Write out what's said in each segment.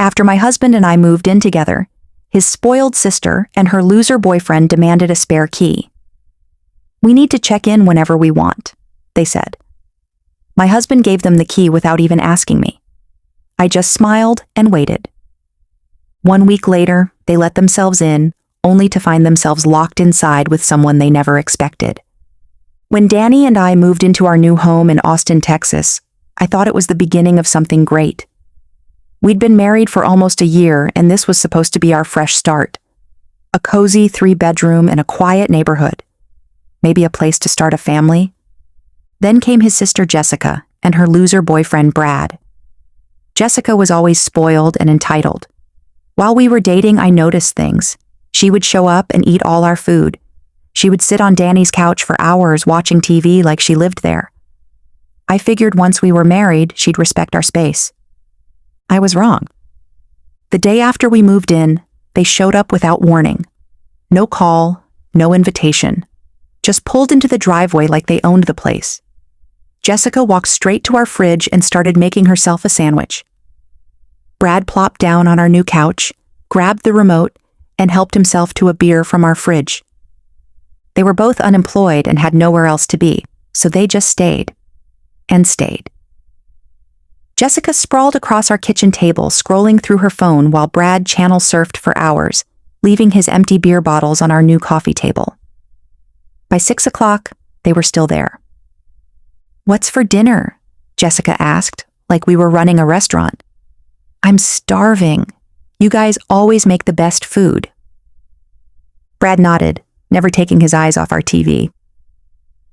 After my husband and I moved in together, his spoiled sister and her loser boyfriend demanded a spare key. "We need to check in whenever we want," they said. My husband gave them the key without even asking me. I just smiled and waited. 1 week later, they let themselves in, only to find themselves locked inside with someone they never expected. When Danny and I moved into our new home in Austin, Texas, I thought it was the beginning of something great. We'd been married for almost a year, and this was supposed to be our fresh start. A cozy 3-bedroom in a quiet neighborhood. Maybe a place to start a family. Then came his sister Jessica and her loser boyfriend Brad. Jessica was always spoiled and entitled. While we were dating, I noticed things. She would show up and eat all our food. She would sit on Danny's couch for hours watching TV like she lived there. I figured once we were married, she'd respect our space. I was wrong. The day after we moved in, they showed up without warning. No call, no invitation. Just pulled into the driveway like they owned the place. Jessica walked straight to our fridge and started making herself a sandwich. Brad plopped down on our new couch, grabbed the remote, and helped himself to a beer from our fridge. They were both unemployed and had nowhere else to be, so they just stayed. And stayed. Jessica sprawled across our kitchen table, scrolling through her phone while Brad channel surfed for hours, leaving his empty beer bottles on our new coffee table. By 6 o'clock, they were still there. "What's for dinner?" Jessica asked, like we were running a restaurant. "I'm starving. You guys always make the best food." Brad nodded, never taking his eyes off our TV.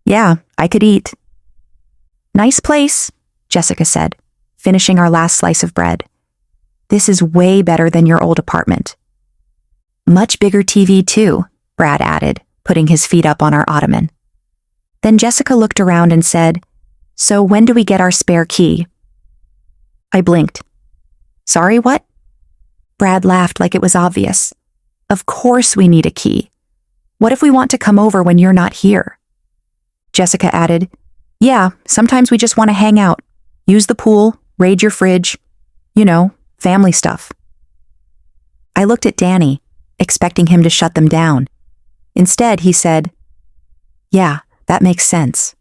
"Yeah, I could eat." "Nice place," Jessica said, finishing our last slice of bread. "This is way better than your old apartment." "Much bigger TV too," Brad added, putting his feet up on our ottoman. Then Jessica looked around and said, "So when do we get our spare key?" I blinked. "Sorry, what?" Brad laughed like it was obvious. "Of course we need a key. What if we want to come over when you're not here?" Jessica added, "Yeah, sometimes we just want to hang out, use the pool, raid your fridge, family stuff." I looked at Danny, expecting him to shut them down. Instead, he said, "Yeah, that makes sense,"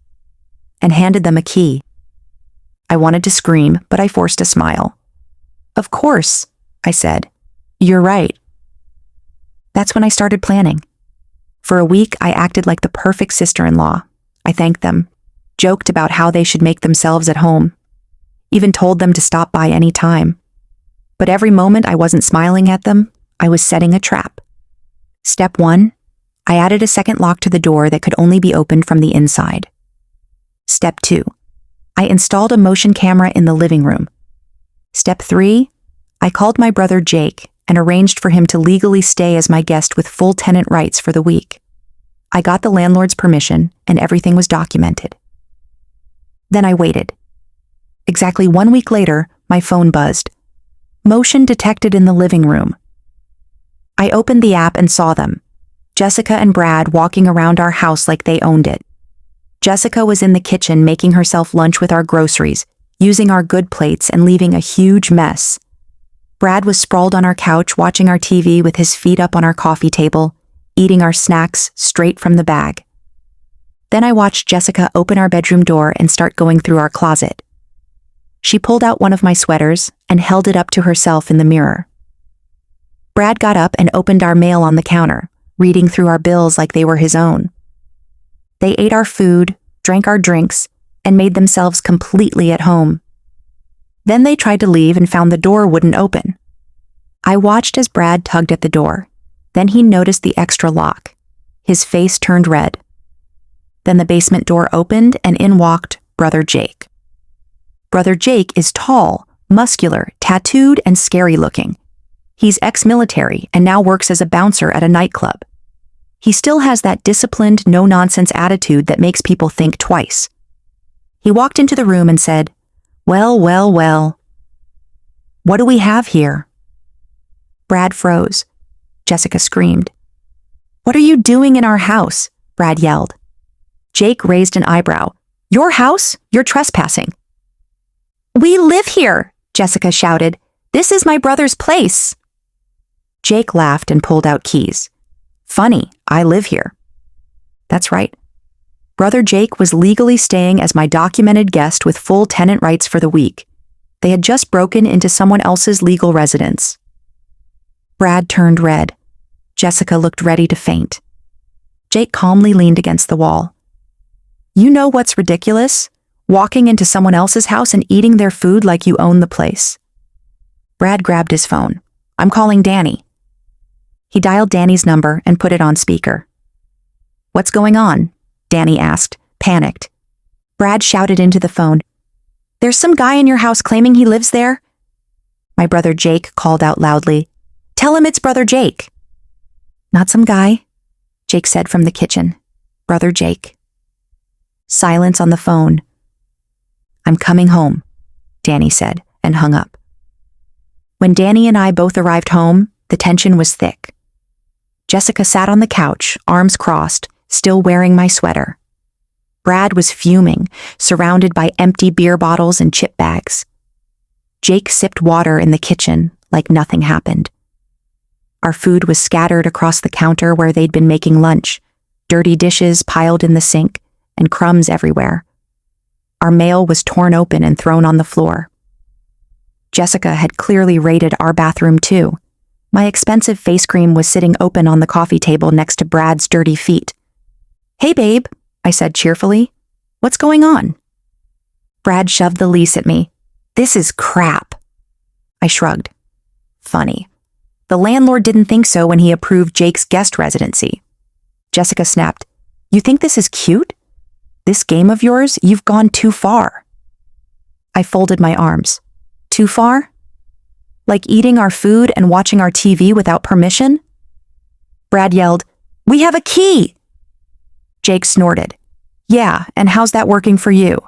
and handed them a key. I wanted to scream, but I forced a smile. "Of course," I said. "You're right." That's when I started planning. For a week, I acted like the perfect sister-in-law. I thanked them, joked about how they should make themselves at home, even told them to stop by any time. But every moment I wasn't smiling at them, I was setting a trap. Step 1, I added a second lock to the door that could only be opened from the inside. Step 2, I installed a motion camera in the living room. Step 3, I called my brother Jake and arranged for him to legally stay as my guest with full tenant rights for the week. I got the landlord's permission and everything was documented. Then I waited. Exactly 1 week later, my phone buzzed. Motion detected in the living room. I opened the app and saw them. Jessica and Brad walking around our house like they owned it. Jessica was in the kitchen making herself lunch with our groceries, using our good plates and leaving a huge mess. Brad was sprawled on our couch watching our TV with his feet up on our coffee table, eating our snacks straight from the bag. Then I watched Jessica open our bedroom door and start going through our closet. She pulled out one of my sweaters and held it up to herself in the mirror. Brad got up and opened our mail on the counter, reading through our bills like they were his own. They ate our food, drank our drinks, and made themselves completely at home. Then they tried to leave and found the door wouldn't open. I watched as Brad tugged at the door. Then he noticed the extra lock. His face turned red. Then the basement door opened and in walked Brother Jake. Brother Jake is tall, muscular, tattooed, and scary looking. He's ex-military and now works as a bouncer at a nightclub. He still has that disciplined, no-nonsense attitude that makes people think twice. He walked into the room and said, "Well, well, well. What do we have here?" Brad froze. Jessica screamed. "What are you doing in our house?" Brad yelled. Jake raised an eyebrow. "Your house? You're trespassing." "We live here," Jessica shouted. This is my brother's place. Jake laughed and pulled out keys. Funny, I live here. That's right. Brother Jake was legally staying as my documented guest with full tenant rights for the week. They had just broken into someone else's legal residence. Brad turned red. Jessica looked ready to faint. Jake calmly leaned against the wall. You know what's ridiculous? Walking into someone else's house and eating their food like you own the place. Brad grabbed his phone. I'm calling Danny. He dialed Danny's number and put it on speaker. What's going on? Danny asked, panicked. Brad shouted into the phone. There's some guy in your house claiming he lives there. My brother Jake called out loudly. Tell him it's brother Jake. Not some guy, Jake said from the kitchen. Brother Jake. Silence on the phone. I'm coming home, Danny said and hung up. When Danny and I both arrived home, the tension was thick. Jessica sat on the couch, arms crossed, still wearing my sweater. Brad was fuming, surrounded by empty beer bottles and chip bags. Jake sipped water in the kitchen like nothing happened. Our food was scattered across the counter where they'd been making lunch, dirty dishes piled in the sink, and crumbs everywhere. Our mail was torn open and thrown on the floor. Jessica had clearly raided our bathroom too. My expensive face cream was sitting open on the coffee table next to Brad's dirty feet. Hey babe, I said cheerfully. What's going on? Brad shoved the lease at me. This is crap. I shrugged. Funny. The landlord didn't think so when he approved Jake's guest residency. Jessica snapped. You think this is cute? This game of yours, you've gone too far. I folded my arms. Too far? Like eating our food and watching our TV without permission? Brad yelled, We have a key! Jake snorted. Yeah, and how's that working for you?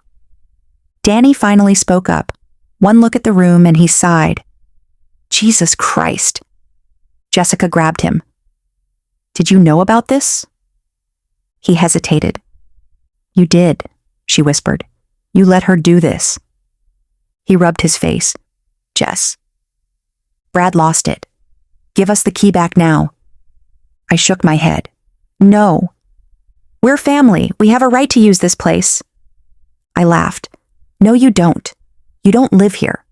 Danny finally spoke up. One look at the room and he sighed. Jesus Christ. Jessica grabbed him. Did you know about this? He hesitated. You did, she whispered. You let her do this. He rubbed his face. Jess. Brad lost it. Give us the key back now. I shook my head. No. We're family. We have a right to use this place. I laughed. No, you don't. You don't live here.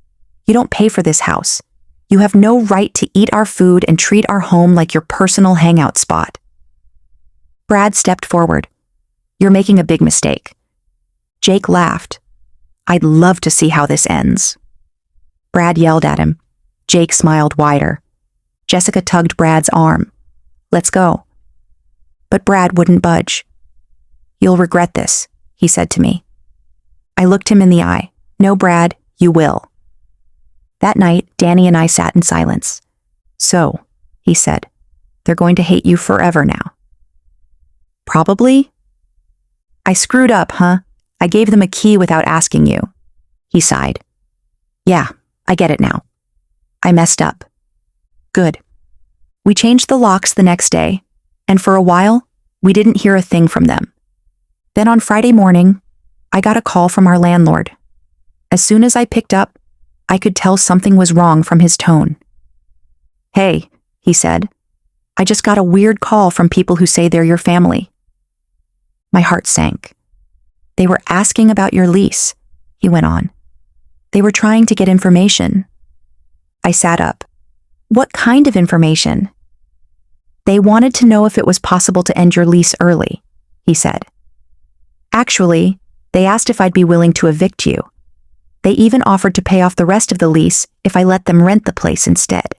You don't pay for this house. You have no right to eat our food and treat our home like your personal hangout spot. Brad stepped forward. You're making a big mistake. Jake laughed. I'd love to see how this ends. Brad yelled at him. Jake smiled wider. Jessica tugged Brad's arm. Let's go. But Brad wouldn't budge. You'll regret this, he said to me. I looked him in the eye. No, Brad, you will. That night, Danny and I sat in silence. So, he said, they're going to hate you forever now. Probably. I screwed up, huh? I gave them a key without asking you. He sighed. Yeah, I get it now. I messed up. Good. We changed the locks the next day, and for a while, we didn't hear a thing from them. Then on Friday morning, I got a call from our landlord. As soon as I picked up, I could tell something was wrong from his tone. Hey, he said, I just got a weird call from people who say they're your family. My heart sank. They were asking about your lease, he went on. They were trying to get information. I sat up. What kind of information? They wanted to know if it was possible to end your lease early, he said. Actually, they asked if I'd be willing to evict you. They even offered to pay off the rest of the lease if I let them rent the place instead.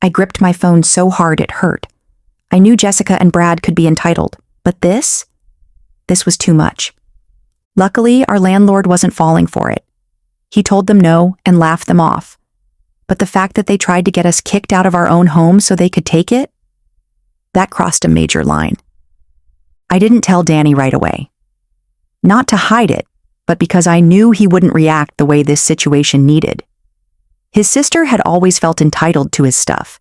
I gripped my phone so hard it hurt. I knew Jessica and Brad could be entitled, but this was too much. Luckily, our landlord wasn't falling for it. He told them no and laughed them off. But the fact that they tried to get us kicked out of our own home so they could take it, that crossed a major line. I didn't tell Danny right away. Not to hide it, but because I knew he wouldn't react the way this situation needed. His sister had always felt entitled to his stuff.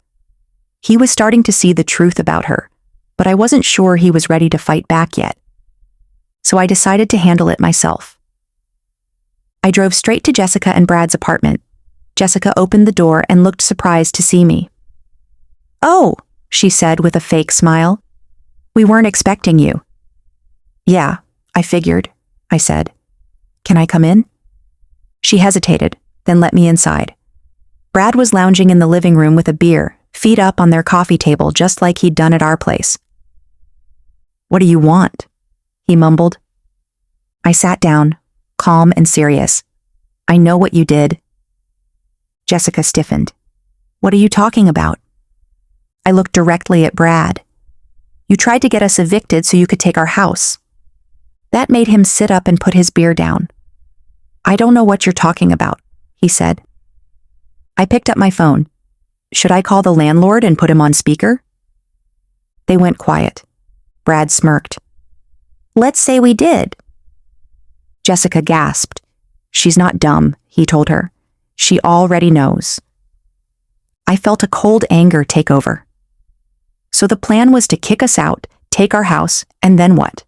He was starting to see the truth about her, but I wasn't sure he was ready to fight back yet. So I decided to handle it myself. I drove straight to Jessica and Brad's apartment. Jessica opened the door and looked surprised to see me. "Oh," she said with a fake smile. "We weren't expecting you." "Yeah, I figured," I said. "Can I come in?" She hesitated, then let me inside. Brad was lounging in the living room with a beer, feet up on their coffee table just like he'd done at our place. "What do you want?" he mumbled. I sat down, calm and serious. "I know what you did." Jessica stiffened. "What are you talking about?" I looked directly at Brad. "You tried to get us evicted so you could take our house." That made him sit up and put his beer down. "I don't know what you're talking about," he said. I picked up my phone. Should I call the landlord and put him on speaker? They went quiet. Brad smirked. "Let's say we did." Jessica gasped. "She's not dumb," he told her. "She already knows." I felt a cold anger take over. So the plan was to kick us out, take our house, and then what?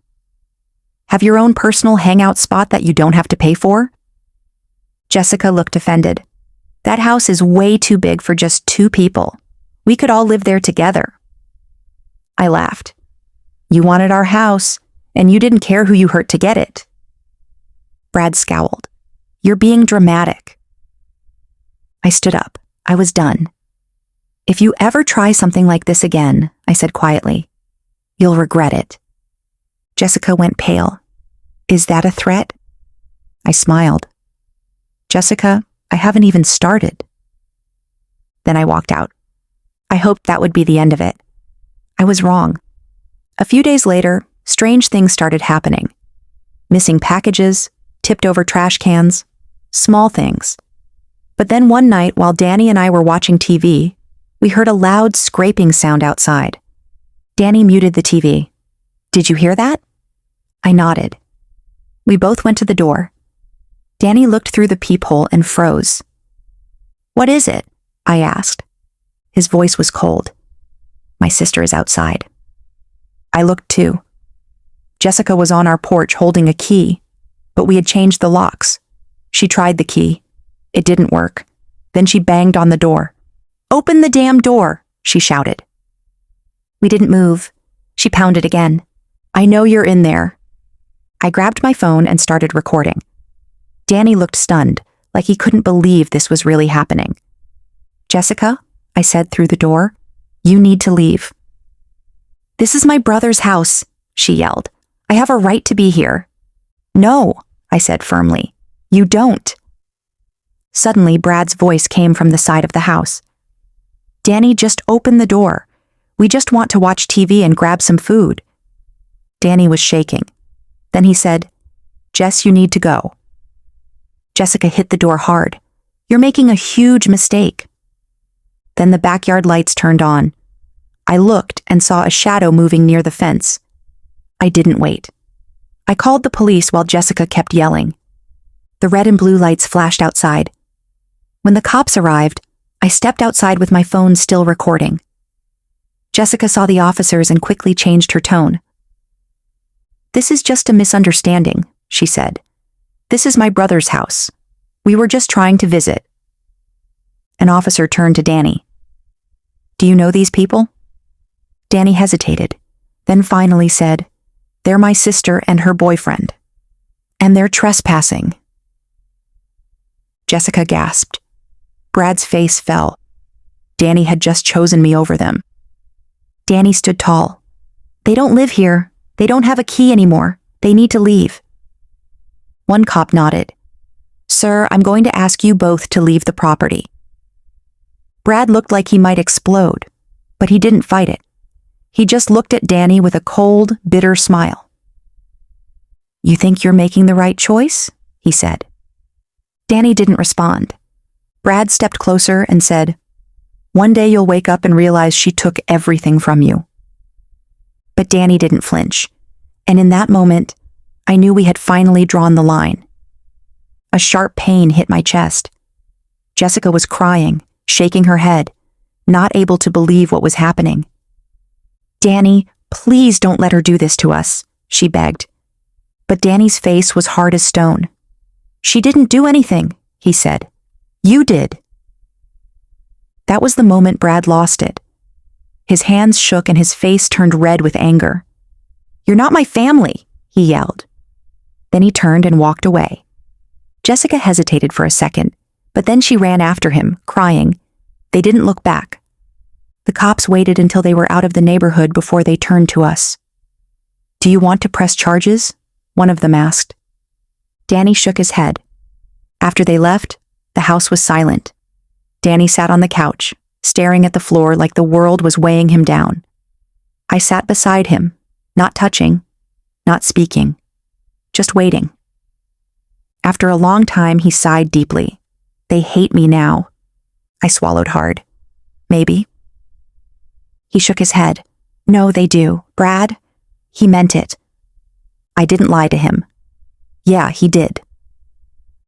Have your own personal hangout spot that you don't have to pay for? Jessica looked offended. "That house is way too big for just 2 people. We could all live there together." I laughed. "You wanted our house, and you didn't care who you hurt to get it." Brad scowled. "You're being dramatic." I stood up. I was done. "If you ever try something like this again," I said quietly, "you'll regret it." Jessica went pale. "Is that a threat?" I smiled. "Jessica, I haven't even started." Then I walked out. I hoped that would be the end of it. I was wrong. A few days later, strange things started happening. Missing packages, tipped over trash cans, small things. But then one night while Danny and I were watching TV, we heard a loud scraping sound outside. Danny muted the TV. "Did you hear that?" I nodded. We both went to the door. Danny looked through the peephole and froze. "What is it?" I asked. His voice was cold. "My sister is outside." I looked too. Jessica was on our porch holding a key, but we had changed the locks. She tried the key. It didn't work. Then she banged on the door. "Open the damn door," she shouted. We didn't move. She pounded again. "I know you're in there." I grabbed my phone and started recording. Danny looked stunned, like he couldn't believe this was really happening. "Jessica," I said through the door, "you need to leave." "This is my brother's house," she yelled. "I have a right to be here." "No," I said firmly. "You don't." Suddenly, Brad's voice came from the side of the house. "Danny, just open the door. We just want to watch TV and grab some food." Danny was shaking. Then he said, "Jess, you need to go." Jessica hit the door hard. "You're making a huge mistake." Then the backyard lights turned on. I looked and saw a shadow moving near the fence. I didn't wait. I called the police while Jessica kept yelling. The red and blue lights flashed outside. When the cops arrived, I stepped outside with my phone still recording. Jessica saw the officers and quickly changed her tone. "This is just a misunderstanding," she said. "This is my brother's house. We were just trying to visit." An officer turned to Danny. "Do you know these people?" Danny hesitated, then finally said, "They're my sister and her boyfriend. And they're trespassing." Jessica gasped. Brad's face fell. Danny had just chosen me over them. Danny stood tall. "They don't live here. They don't have a key anymore. They need to leave." One cop nodded. "Sir, I'm going to ask you both to leave the property." Brad looked like he might explode, but he didn't fight it. He just looked at Danny with a cold, bitter smile. "You think you're making the right choice?" he said. Danny didn't respond. Brad stepped closer and said, "One day you'll wake up and realize she took everything from you." But Danny didn't flinch, and in that moment, I knew we had finally drawn the line. A sharp pain hit my chest. Jessica was crying, shaking her head, not able to believe what was happening. "Danny, please don't let her do this to us," she begged. But Danny's face was hard as stone. "She didn't do anything," he said. "You did." That was the moment Brad lost it. His hands shook and his face turned red with anger. "You're not my family," he yelled. Then he turned and walked away. Jessica hesitated for a second, but then she ran after him, crying. They didn't look back. The cops waited until they were out of the neighborhood before they turned to us. "Do you want to press charges?" one of them asked. Danny shook his head. After they left, the house was silent. Danny sat on the couch, staring at the floor like the world was weighing him down. I sat beside him, not touching, not speaking, just waiting. After a long time, he sighed deeply. "They hate me now." I swallowed hard. "Maybe." He shook his head. "No, they do. Brad, he meant it." I didn't lie to him. Yeah, he did.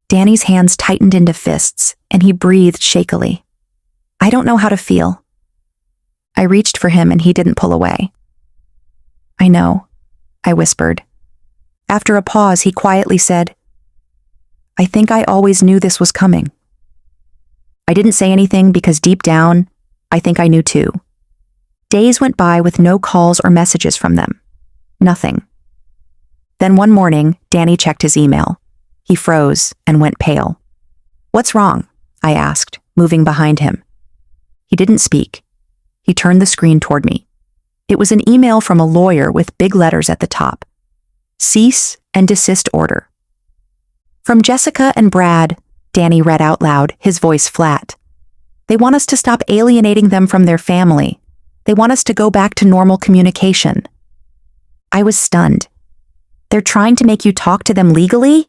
Danny's hands tightened into fists, and he breathed shakily. "I don't know how to feel." I reached for him and he didn't pull away. "I know," I whispered. After a pause, he quietly said, "I think I always knew this was coming." I didn't say anything because deep down, I think I knew too. Days went by with no calls or messages from them. Nothing. Then one morning, Danny checked his email. He froze and went pale. "What's wrong?" I asked, moving behind him. He didn't speak. He turned the screen toward me. It was an email from a lawyer with big letters at the top. "Cease and desist order." "From Jessica and Brad," Danny read out loud, his voice flat. "They want us to stop alienating them from their family. They want us to go back to normal communication." I was stunned. "They're trying to make you talk to them legally?"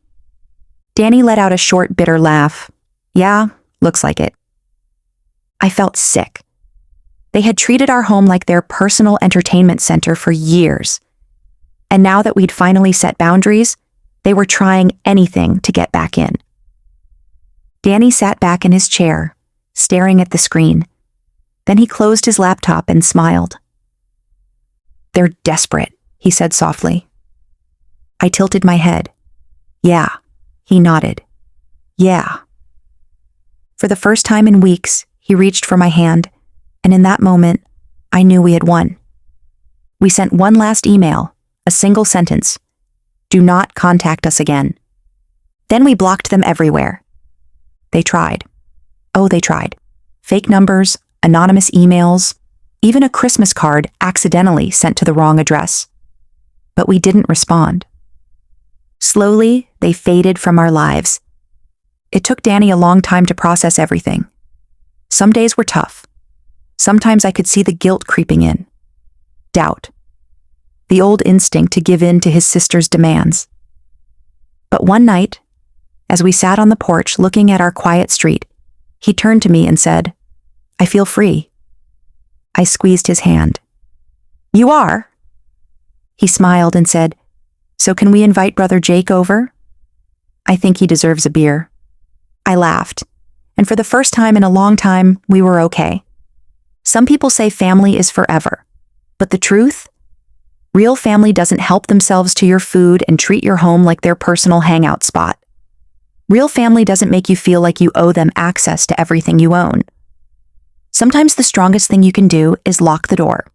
Danny let out a short, bitter laugh. "Yeah, looks like it." I felt sick. They had treated our home like their personal entertainment center for years. And now that we'd finally set boundaries, they were trying anything to get back in. Danny sat back in his chair, staring at the screen. Then he closed his laptop and smiled. "They're desperate," he said softly. I tilted my head. "Yeah." He nodded. "Yeah." For the first time in weeks, he reached for my hand, and in that moment, I knew we had won. We sent one last email, a single sentence. "Do not contact us again." Then we blocked them everywhere. They tried. Oh, they tried. Fake numbers, anonymous emails, even a Christmas card accidentally sent to the wrong address. But we didn't respond. Slowly, they faded from our lives. It took Danny a long time to process everything. Some days were tough. Sometimes I could see the guilt creeping in. Doubt. The old instinct to give in to his sister's demands. But one night, as we sat on the porch looking at our quiet street, he turned to me and said, "I feel free." I squeezed his hand. "You are?" He smiled and said, "So can we invite Brother Jake over? I think he deserves a beer." I laughed, and for the first time in a long time, we were okay. Some people say family is forever, but the truth? Real family doesn't help themselves to your food and treat your home like their personal hangout spot. Real family doesn't make you feel like you owe them access to everything you own. Sometimes the strongest thing you can do is lock the door.